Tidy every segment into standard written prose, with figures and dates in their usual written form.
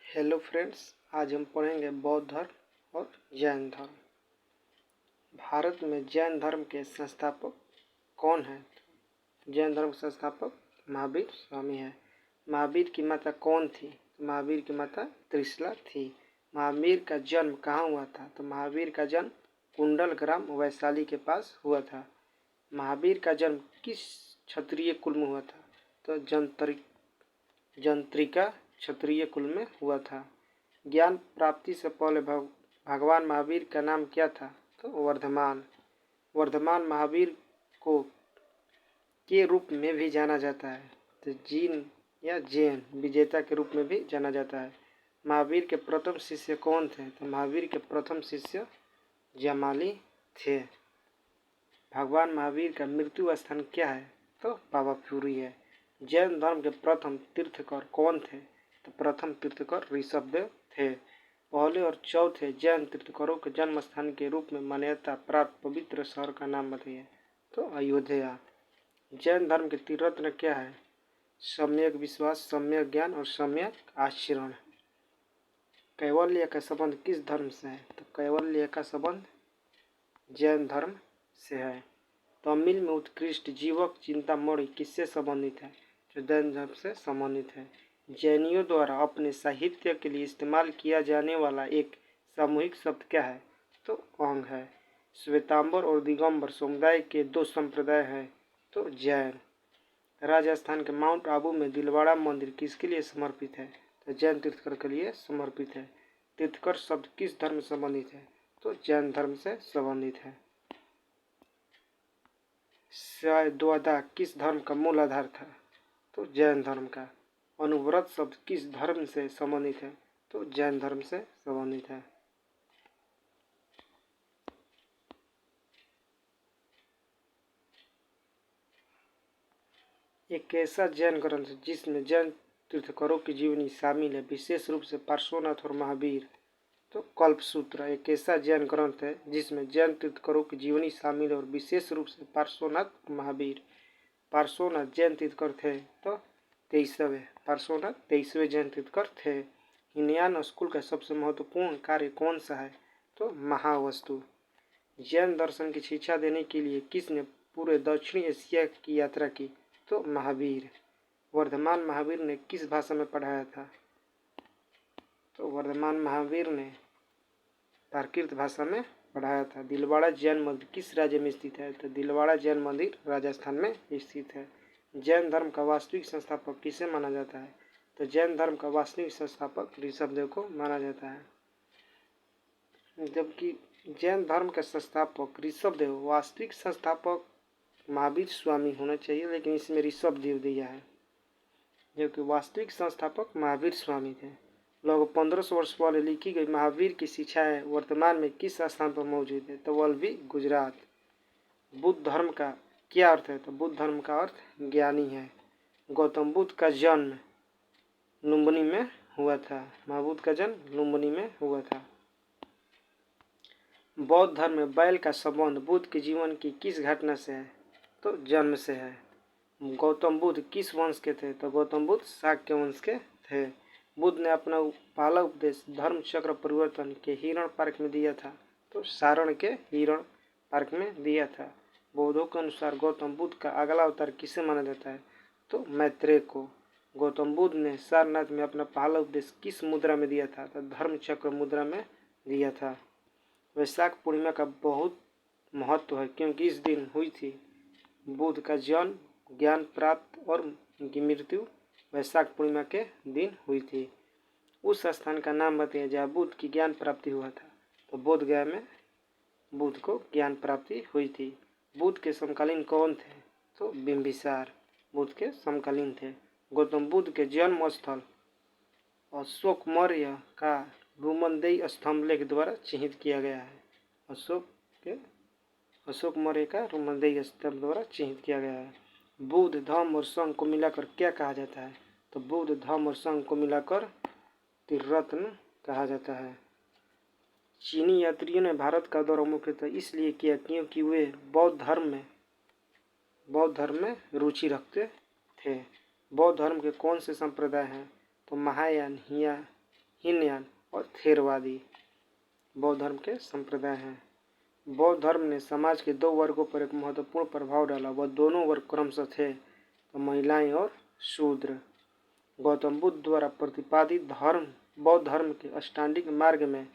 Hello friends, आज हम पढ़ेंगे बौद्ध धर्म और जैन धर्म। भारत में जैन धर्म के संस्थापक कौन हैं? जैन धर्म के संस्थापक महावीर स्वामी है। महावीर की माता कौन थी? महावीर की माता त्रिशला थी। महावीर का जन्म कहाँ हुआ था? तो महावीर का जन्म कुंडल ग्राम वैशाली के पास हुआ था। महावीर का जन्म किस क्षत्रिय कुल में हुआ था? तो जंत्रिका क्षत्रिय कुल में हुआ था। ज्ञान प्राप्ति से पहले भगवान महावीर का नाम क्या था? तो वर्धमान। वर्धमान महावीर को के रूप में भी जाना जाता है, तो जीन या जैन विजेता के रूप में भी जाना जाता है। महावीर के प्रथम शिष्य कौन थे? तो महावीर के प्रथम शिष्य जमाली थे। भगवान महावीर का मृत्यु स्थान क्या है? तो पावापुरी है। जैन धर्म के प्रथम तीर्थकर कौन थे? तो प्रथम तीर्थकर ऋषभदेव थे। पहले और चौथे जैन तीर्थकरों के जन्म स्थान के रूप में मान्यता प्राप्त पवित्र शहर का नाम बताइए। तो अयोध्या। जैन धर्म के त्रिरत्न क्या है? सम्यक विश्वास, सम्यक ज्ञान और सम्यक आचरण। कैवल्य का संबंध किस धर्म से है? तो कैवल्य का संबंध जैन धर्म से है। तमिल में उत्कृष्ट जीवक चिंतामणि किससे संबंधित है? जो जैन धर्म से संबंधित है। जैनियों द्वारा अपने साहित्य के लिए इस्तेमाल किया जाने वाला एक सामूहिक शब्द क्या है? तो अंग है। श्वेतांबर और दिगंबर समुदाय के दो संप्रदाय हैं, तो जैन। राजस्थान के माउंट आबू में दिलवाड़ा मंदिर किसके लिए समर्पित है? तो जैन तीर्थकर के लिए समर्पित है। तीर्थकर शब्द किस धर्म से संबंधित है? तो जैन धर्म से संबंधित है। द्वादा किस धर्म का मूल आधार था? तो जैन धर्म का। अनुव्रत शब्द किस धर्म से संबंधित है? तो जैन धर्म से संबंधित है। एक ऐसा जैन ग्रंथ जिसमें जैन तीर्थकरों की जीवनी शामिल है, विशेष रूप से पार्श्वनाथ और महावीर। तो कल्पसूत्र एक ऐसा जैन ग्रंथ है जिसमें जैन तीर्थकरों की जीवनी शामिल है और विशेष रूप से पार्श्वनाथ और महावीर। पार्श्वनाथ जैन तीर्थकर थे, तो 23वें पार्श्वनाथ 23वें जैन तीर्थकर थे। हिनयान स्कूल का सबसे महत्वपूर्ण कार्य कौन सा है? तो महावस्तु। जैन दर्शन की शिक्षा देने के लिए किसने पूरे दक्षिणी एशिया की यात्रा की? तो महावीर। वर्धमान महावीर ने किस भाषा में पढ़ाया था? तो वर्धमान महावीर ने प्राकृत भाषा में पढ़ाया था। दिलवाड़ा जैन मंदिर किस राज्य में स्थित है? तो दिलवाड़ा जैन मंदिर राजस्थान में स्थित है। जैन धर्म का वास्तविक संस्थापक किसे माना जाता है? तो जैन धर्म का वास्तविक संस्थापक ऋषभदेव को माना जाता है। जबकि जैन धर्म का संस्थापक ऋषभदेव, वास्तविक संस्थापक महावीर स्वामी होना चाहिए, लेकिन इसमें ऋषभदेव दिया है, जबकि वास्तविक संस्थापक महावीर स्वामी थे। लगभग 1500 वर्ष पहले लिखी गई महावीर की शिक्षाएं वर्तमान में किस स्थान पर मौजूद है? तो वल्लभी, गुजरात। बुद्ध धर्म का क्या अर्थ है? तो बुद्ध धर्म का अर्थ ज्ञानी है। गौतम बुद्ध का जन्म लुम्बिनी में हुआ था। महाबुद्ध का जन्म लुम्बिनी में हुआ था। बौद्ध धर्म में बैल का संबंध बुद्ध के जीवन की किस घटना से है? तो जन्म से है। गौतम बुद्ध किस वंश के थे? तो गौतम बुद्ध शाक्य वंश के थे। बुद्ध ने अपना पहला उपदेश धर्म चक्र परिवर्तन के हिरण पार्क में दिया था, तो सारण के हिरण पार्क में दिया था। बौद्धों के अनुसार गौतम बुद्ध का अगला अवतार किसे माना जाता है? तो मैत्रेय को। गौतम बुद्ध ने सारनाथ में अपना पहला उपदेश किस मुद्रा में दिया था? तो धर्म चक्र मुद्रा में दिया था। वैशाख पूर्णिमा का बहुत महत्व है क्योंकि इस दिन हुई थी बुद्ध का जन्म, ज्ञान प्राप्त और उनकी मृत्यु वैशाख पूर्णिमा के दिन हुई थी। उस स्थान का नाम बताइए जहाँ बुद्ध की ज्ञान प्राप्ति हुआ था। तो बोध गया में बुद्ध को ज्ञान प्राप्ति हुई थी। बुद्ध के समकालीन कौन थे? तो बिंबिसार बुद्ध के समकालीन थे। गौतम बुद्ध के जन्म स्थल अशोक मौर्य का रुमनदेई स्तंभलेख द्वारा चिन्हित किया गया है। अशोक मौर्य का रुमनदेई स्तंभ द्वारा चिन्हित किया गया है। बुद्ध, धम्म और संघ को मिलाकर क्या कहा जाता है? तो बुद्ध, धम्म और संघ को मिलाकर त्रिरत्न कहा जाता है। चीनी यात्रियों ने भारत का दौरा मुख्यतः इसलिए किया क्योंकि वे बौद्ध धर्म में रुचि रखते थे। बौद्ध धर्म के कौन से संप्रदाय हैं? तो महायान, हीनयान और थेरवादी बौद्ध धर्म के संप्रदाय हैं। बौद्ध धर्म ने समाज के दो वर्गों पर एक महत्वपूर्ण प्रभाव डाला। वह दोनों वर्ग क्रमशः थे तो महिलाएं और शूद्र। गौतम बुद्ध द्वारा प्रतिपादित बौद्ध धर्म के अष्टांगिक मार्ग में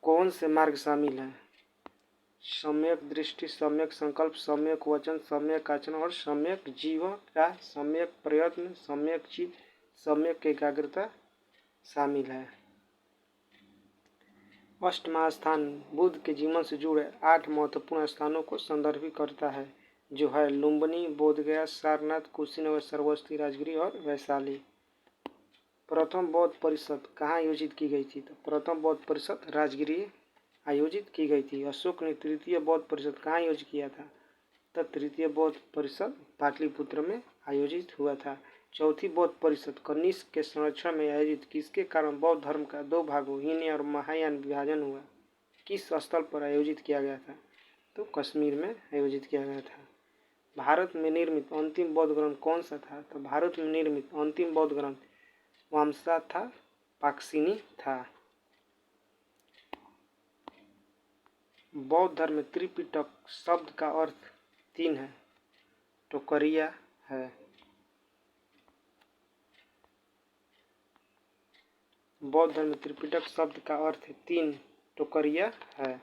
कौन से मार्ग शामिल हैं? सम्यक दृष्टि, सम्यक संकल्प, सम्यक वचन, सम्यक आचरण और सम्यक जीवन का सम्यक प्रयत्न, सम्यक चित्त, सम्यक एकाग्रता शामिल है। अष्टमहास्थान बुद्ध के जीवन से जुड़े 8 महत्वपूर्ण स्थानों को संदर्भित करता है, जो है लुम्बिनी, बोधगया, सारनाथ, कुशीनगर, श्रावस्ती, राजगिरी और वैशाली। प्रथम बौद्ध परिषद कहाँ आयोजित की गई थी? तो प्रथम बौद्ध परिषद राजगिरी आयोजित की गई थी। अशोक ने तृतीय बौद्ध परिषद कहाँ आयोजित किया था? तो तृतीय बौद्ध परिषद पाटलिपुत्र में आयोजित हुआ था। चौथी बौद्ध परिषद कनिष्क के संरक्षण में आयोजित किसके कारण बौद्ध धर्म का 2 भागों हीनयान और महायान विभाजन हुआ? किस स्थल पर आयोजित किया गया था? तो कश्मीर में आयोजित किया गया था। भारत में निर्मित अंतिम बौद्ध ग्रंथ कौन सा था? तो भारत में निर्मित अंतिम बौद्ध ग्रंथ वामसा था, पाक्सिनी था। बौद्ध धर्म में त्रिपिटक शब्द का अर्थ 3 है। टोकरिया है। बौद्ध धर्म में त्रिपिटक शब्द का अर्थ 3 टोकरिया है।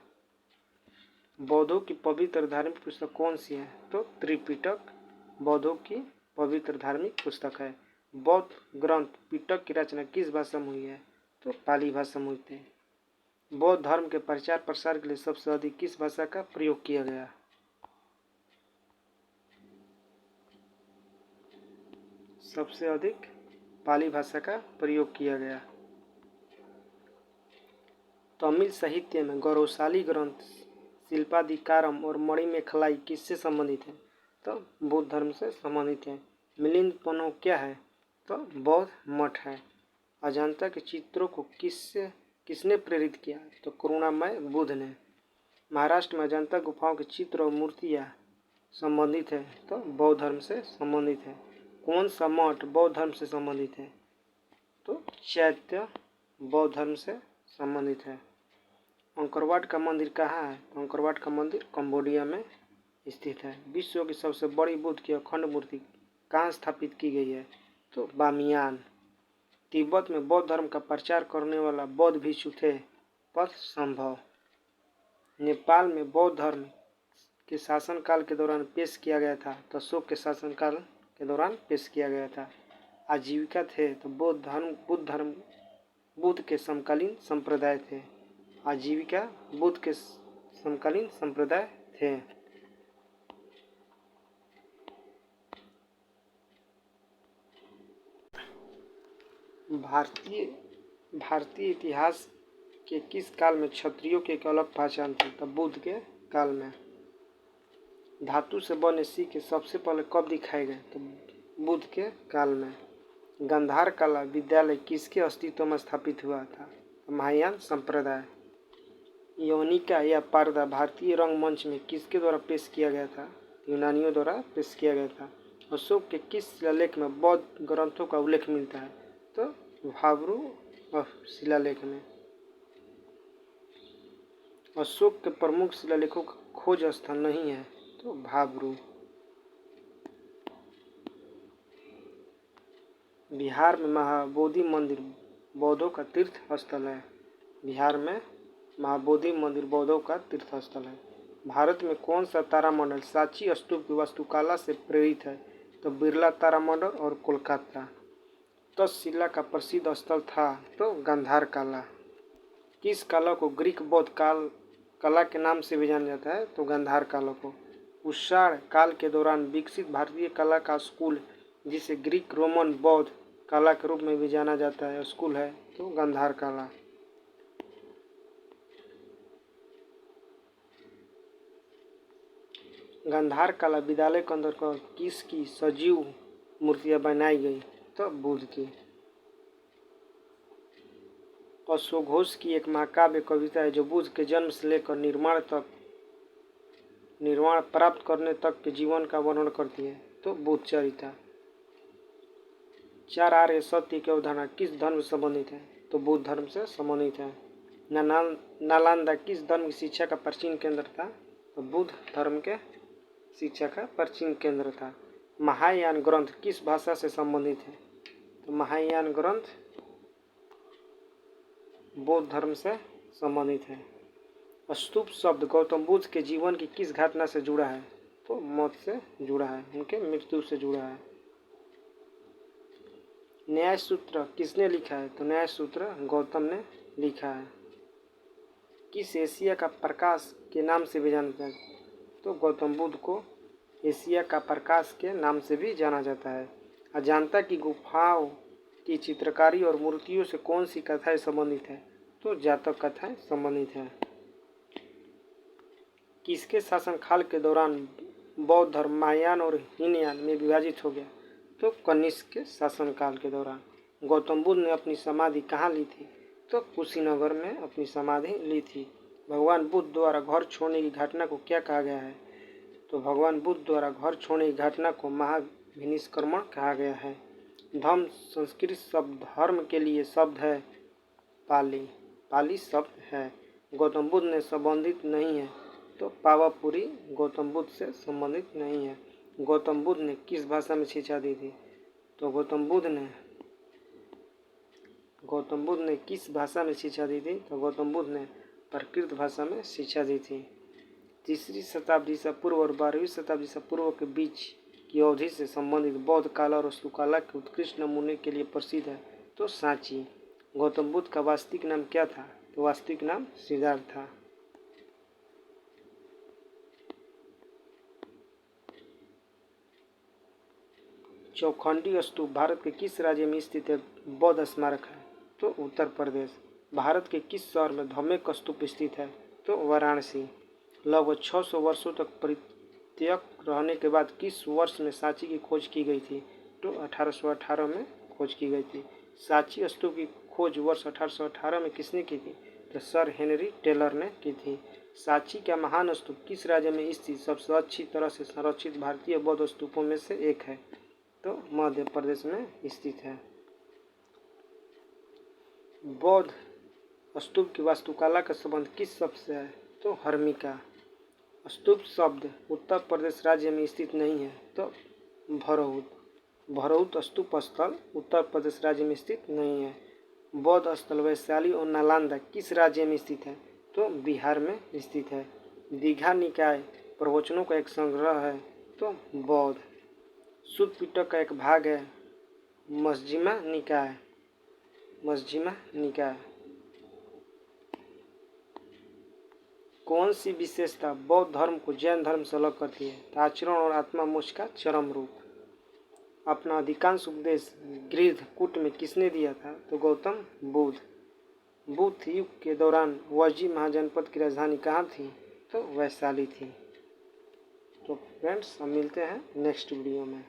बौद्धों की पवित्र धार्मिक पुस्तक कौन सी है? तो त्रिपिटक बौद्धों की पवित्र धार्मिक पुस्तक है। बौद्ध ग्रंथ पिटक की रचना किस भाषा में हुई है? तो पाली भाषा में हुई थी। बौद्ध धर्म के प्रचार प्रसार के लिए सबसे अधिक किस भाषा का प्रयोग किया गया? सबसे अधिक पाली भाषा का प्रयोग किया गया। तमिल साहित्य में गौरवशाली ग्रंथ शिल्पाधिकारम और मणिमेखलाई किससे संबंधित है? तो बौद्ध धर्म से संबंधित है। मिलिंद पन्नो क्या है? तो बौद्ध मठ है। अजंता के चित्रों को किसने प्रेरित किया? तो करुणामय बुद्ध ने। महाराष्ट्र में अजंता गुफाओं के चित्र और मूर्तियाँ संबंधित है तो बौद्ध धर्म से संबंधित है। कौन सा मठ बौद्ध धर्म से संबंधित है? तो चैत्य बौद्ध धर्म से संबंधित है। अंकरवाट का मंदिर कहाँ है? अंकरवाट का मंदिर कंबोडिया में स्थित है। विश्व की सबसे बड़ी बुद्ध की अखंड मूर्ति कहाँ स्थापित की गई है? तो बामियान। तिब्बत में बौद्ध धर्म का प्रचार करने वाला बौद्ध भिक्षु थे? पथ संभव। नेपाल में बौद्ध धर्म के शासनकाल के दौरान पेश किया गया था तो अशोक के शासनकाल के दौरान पेश किया गया था। आजीविका थे तो बुद्ध के समकालीन संप्रदाय थे। आजीविका बुद्ध के समकालीन संप्रदाय थे। भारतीय इतिहास के किस काल में क्षत्रियों की एक अलग पहचान थी? तब बुद्ध के काल में। धातु से बने सिक्के सबसे पहले कब दिखाए गए? तो बुद्ध के काल में। गांधार कला विद्यालय किसके अस्तित्व में स्थापित हुआ था? महायान संप्रदाय। यवनिका या पर्दा भारतीय रंगमंच में किसके द्वारा पेश किया गया था? यूनानियों द्वारा पेश किया गया था। अशोक के किस शिलालेख में बौद्ध ग्रंथों का उल्लेख मिलता है? तो भाब्रू शिलालेख में। अशोक के प्रमुख शिलालेखों का खोज स्थल नहीं है तो भाब्रू। बिहार में महाबोधि मंदिर बौद्धों का तीर्थ स्थल है। बिहार में महाबोधि मंदिर बौद्धों का तीर्थ स्थल है। भारत में कौन सा तारामंडल सांची स्तूप की वास्तुकला से प्रेरित है? तो बिरला तारामंडल और कोलकाता। तक्षशिला का प्रसिद्ध स्थल था तो गांधार कला। किस कला को ग्रीक बौद्ध कला के नाम से भी जाना जाता है? तो गांधार कला को। कुषाण काल के दौरान विकसित भारतीय कला का स्कूल जिसे ग्रीक रोमन बौद्ध कला के रूप में भी जाना जाता है स्कूल है तो गांधार कला। गांधार कला विद्यालय के अंदर किसकी सजीव मूर्तियां बनाई गई? तो बुद्ध की। अश्वघोष की एक महाकाव्य कविता है जो बुद्ध के जन्म से लेकर निर्वाण प्राप्त करने तक के जीवन का वर्णन करती है तो बुद्ध चरिता। चार आर्य सत्य की अवधारणा किस धर्म से संबंधित है? तो बुद्ध धर्म से संबंधित है। नालंदा किस धर्म की शिक्षा का प्राचीन केंद्र था? तो बुद्ध धर्म के शिक्षा का प्राचीन केंद्र था। महायान ग्रंथ किस भाषा से संबंधित है? तो महायान ग्रंथ बौद्ध धर्म से संबंधित है। स्तूप शब्द गौतम बुद्ध के जीवन की किस घटना से जुड़ा है? तो मौत से जुड़ा है, उनके मृत्यु से जुड़ा है। न्याय सूत्र किसने लिखा है? तो न्याय सूत्र गौतम ने लिखा है। किस एशिया का प्रकाश के नाम से भी जाना जाता है? तो गौतम बुद्ध को एशिया का प्रकाश के नाम से भी जाना जाता है। अजंता की गुफाओं की चित्रकारी और मूर्तियों से कौन सी कथाएं संबंधित है? तो जातक कथाएं संबंधित है। किसके शासनकाल के दौरान बौद्ध धर्म महायान और हीनयान में विभाजित हो गया? तो कनिष्क के शासनकाल के दौरान। गौतम बुद्ध ने अपनी समाधि कहाँ ली थी? तो कुशीनगर में अपनी समाधि ली थी। भगवान बुद्ध द्वारा घर छोड़ने की घटना को क्या कहा गया है? तो भगवान बुद्ध द्वारा घर छोड़ने की घटना को महाविनिष्क्रमण कहा गया है। धम्म संस्कृत शब्द धर्म के लिए शब्द है पाली शब्द है। गौतम बुद्ध ने संबंधित नहीं है। तो पावापुरी गौतम बुद्ध से संबंधित नहीं है। गौतम बुद्ध ने किस भाषा में शिक्षा दी थी? तो गौतम बुद्ध ने किस भाषा में शिक्षा दी थी? तो गौतम बुद्ध ने प्राकृत भाषा में शिक्षा दी थी। 3री शताब्दी ईसा पूर्व और 12वीं शताब्दी ईसा पूर्व के बीच की अवधि से संबंधित बौद्ध कला और वास्तुकला के उत्कृष्ट नमूने के लिए प्रसिद्ध है। तो सांची। गौतम बुद्ध का वास्तविक नाम क्या था? तो वास्तविक नाम सिद्धार्थ था। चौखंडी स्तूप भारत के किस राज्य में स्थित एक बौद्ध स्मारक है? तो उत्तर प्रदेश। भारत के किस शहर में धम्मेक स्तूप स्थित है? तो वाराणसी। लगभग 600 वर्षों तक परित्यक्त रहने के बाद किस वर्ष में सांची की खोज की गई थी? तो 1818 में खोज की गई थी। सांची स्तूप की खोज वर्ष 1818 में किसने की थी? तो सर हेनरी टेलर ने की थी। सांची का महान स्तूप किस राज्य में स्थित सबसे अच्छी तरह से संरक्षित भारतीय बौद्ध स्तूपों में से एक है? तो मध्य प्रदेश में स्थित है। बौद्ध स्तूप की वास्तुकला का संबंध किस शब्द से है? तो हर्मिका। स्तूप शब्द उत्तर प्रदेश राज्य में स्थित नहीं है। तो भरौत स्तूप स्थल उत्तर प्रदेश राज्य में स्थित नहीं है। बौद्ध स्थल वैशाली और नालंदा किस राज्य में स्थित है? तो बिहार में स्थित है। दीघा निकाय प्रवचनों का एक संग्रह है। तो बौद्ध। शुद्ध पिटक का एक भाग है मजजिमा निकाय। कौन सी विशेषता बौद्ध धर्म को जैन धर्म से अलग करती है? तो आचरण और आत्मा मोक्ष का चरम रूप। अपना अधिकांश उपदेश गृध्रकूट में किसने दिया था? तो गौतम बुद्ध युग के दौरान वज्जी महाजनपद की राजधानी कहाँ थी? तो वैशाली थी। तो फ्रेंड्स, हम मिलते हैं नेक्स्ट वीडियो में।